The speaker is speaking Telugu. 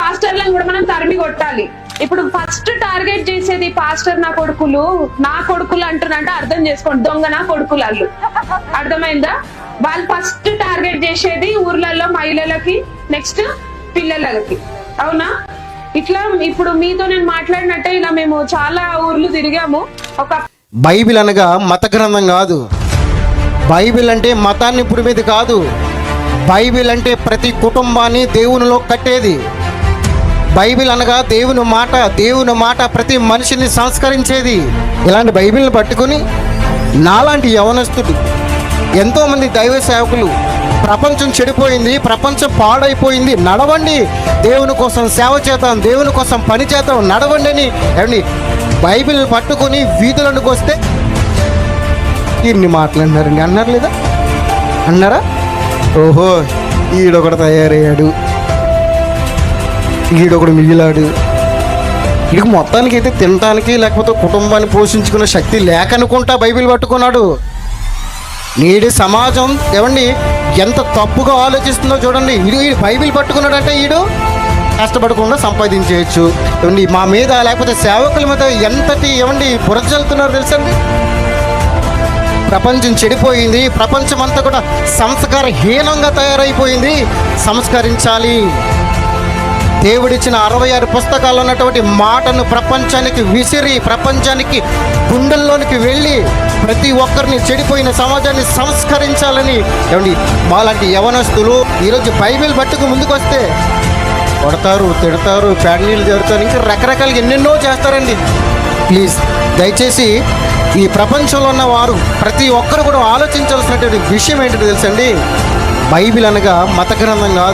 పాస్టర్లను కూడా మనం తరిమి కొట్టాలి. ఇప్పుడు ఫస్ట్ టార్గెట్ చేసేది పాస్టర్ నా కొడుకులు అంటున్నంటే అర్థం చేసుకోండి, దొంగ నా కొడుకులు వాళ్ళు. అర్థమైందా? వాళ్ళు ఫస్ట్ టార్గెట్ చేసేది ఊర్లలో మహిళలకి, నెక్స్ట్ పిల్లలకి. అవునా? ఇట్లా ఇప్పుడు మీతో నేను మాట్లాడినట్టే ఇలా మేము చాలా ఊర్లు తిరిగాము. బైబిల్ అనగా మత గ్రంథం కాదు. బైబిల్ అంటే మతాన్ని పురిమేది కాదు. బైబిల్ అంటే ప్రతి కుటుంబాన్ని దేవునిలో కట్టేది. బైబిల్ అనగా దేవుని మాట ప్రతి మనిషిని సంస్కరించేది. ఇలాంటి బైబిల్ని పట్టుకుని నాలాంటి యవనస్తుడు, ఎంతోమంది దైవ సేవకులు, ప్రపంచం చెడిపోయింది, ప్రపంచం పాడైపోయింది, నడవండి, దేవుని కోసం సేవ చేద్దాం, దేవుని కోసం పని చేద్దాం, నడవండి అని ఏమండి బైబిల్ పట్టుకొని వీధులకు వస్తే ఇన్ని మాట్లాడినారండి. అన్నారు లేదా? అన్నారా? ఓహో, ఈడొకడు తయారయ్యాడు, ఈడొకడు మిగిలాడు. వీడికి మొత్తానికి అయితే తినటానికి లేకపోతే కుటుంబాన్ని పోషించుకునే శక్తి లేకనుకుంటా బైబిల్ పట్టుకున్నాడు. నేటి సమాజం ఏమండి ఎంత తప్పుగా ఆలోచిస్తుందో చూడండి. ఈడు బైబిల్ పట్టుకున్నాడంటే ఈడు కష్టపడకుండా సంపాదించేయచ్చు. ఏమండి మా మీద లేకపోతే సేవకుల మీద ఎంతటి ఏమండి బురజల్లుతున్నారు తెలుసండి. ప్రపంచం చెడిపోయింది, ప్రపంచం అంతా కూడా సంస్కారహీనంగా తయారైపోయింది. సంస్కరించాలి. దేవుడిచ్చిన 66 పుస్తకాలు ఉన్నటువంటి మాటను ప్రపంచానికి విసిరి, ప్రపంచానికి గుండెల్లోనికి వెళ్ళి ప్రతి ఒక్కరిని చెడిపోయిన సమాజాన్ని సంస్కరించాలని ఏమండి మాలాంటి యవనస్తులు ఈరోజు బైబిల్ పట్టుకు ముందుకు వస్తే కొడతారు, తిడతారు, ప్యాడ్నీళ్ళు జరుగుతారు, ఇంకా రకరకాలుగా ఎన్నెన్నో చేస్తారండి. ప్లీజ్ దయచేసి ఈ ప్రపంచంలో ఉన్న వారు ప్రతి ఒక్కరు కూడా ఆలోచించాల్సినటువంటి విషయం ఏంటో తెలుసండి. బైబిల్ అనగా మత గ్రంథం కాదు.